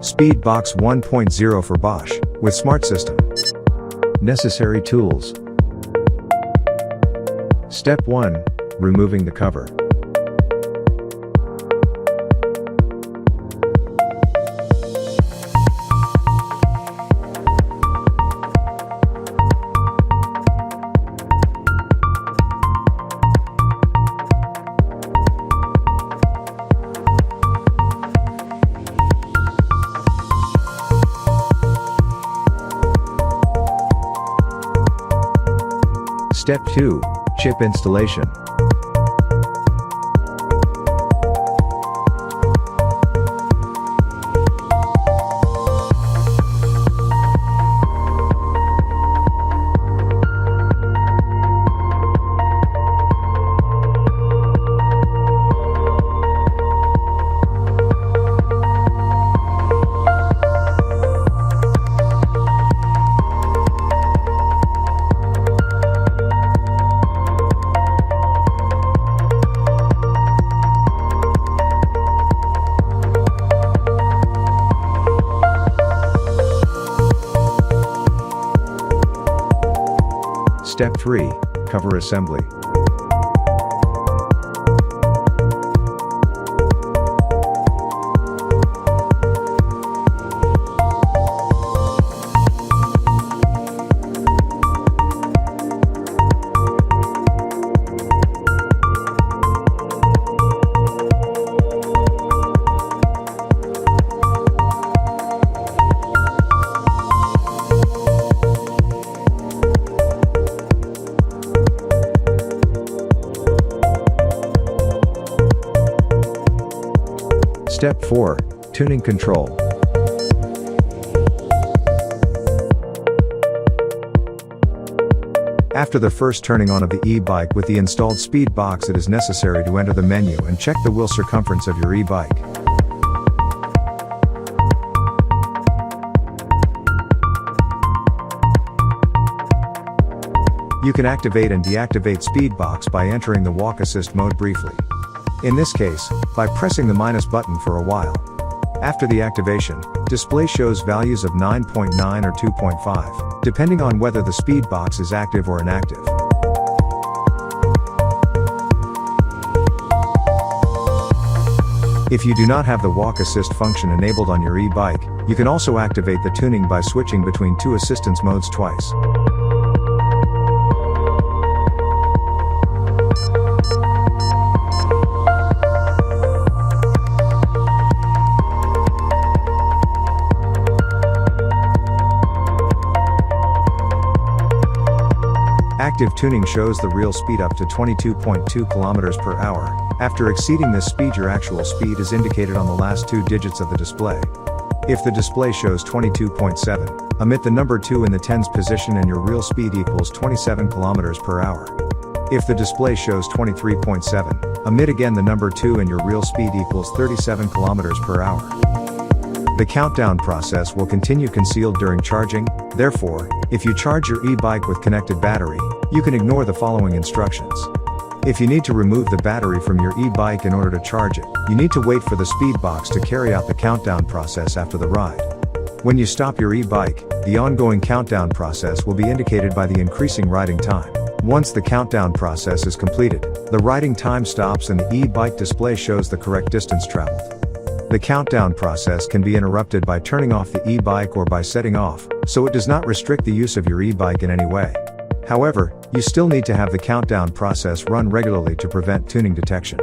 SpeedBox 1.0 for Bosch, with Smart System. Necessary tools. Step 1. Removing the cover. Step 2. Chip installation. Step 3. Cover assembly. Step 4. Tuning control. After the first turning on of the e-bike with the installed SpeedBox, it is necessary to enter the menu and check the wheel circumference of your e-bike. You can activate and deactivate SpeedBox by entering the walk assist mode briefly. In this case, by pressing the minus button for a while. After the activation, display shows values of 9.9 or 2.5, depending on whether the SpeedBox is active or inactive. If you do not have the walk assist function enabled on your e-bike, you can also activate the tuning by switching between two assistance modes twice. Active tuning shows the real speed up to 22.2 km per hour. After exceeding this speed, your actual speed is indicated on the last two digits of the display. If the display shows 22.7, omit the number 2 in the tens position and your real speed equals 27 km per hour. If the display shows 23.7, omit again the number 2 and your real speed equals 37 km per hour. The countdown process will continue concealed during charging. Therefore, if you charge your e-bike with connected battery, you can ignore the following instructions. If you need to remove the battery from your e-bike in order to charge it, you need to wait for the SpeedBox to carry out the countdown process after the ride. When you stop your e-bike, the ongoing countdown process will be indicated by the increasing riding time. Once the countdown process is completed, the riding time stops and the e-bike display shows the correct distance traveled. The countdown process can be interrupted by turning off the e-bike or by setting off, so it does not restrict the use of your e-bike in any way. However, you still need to have the countdown process run regularly to prevent tuning detection.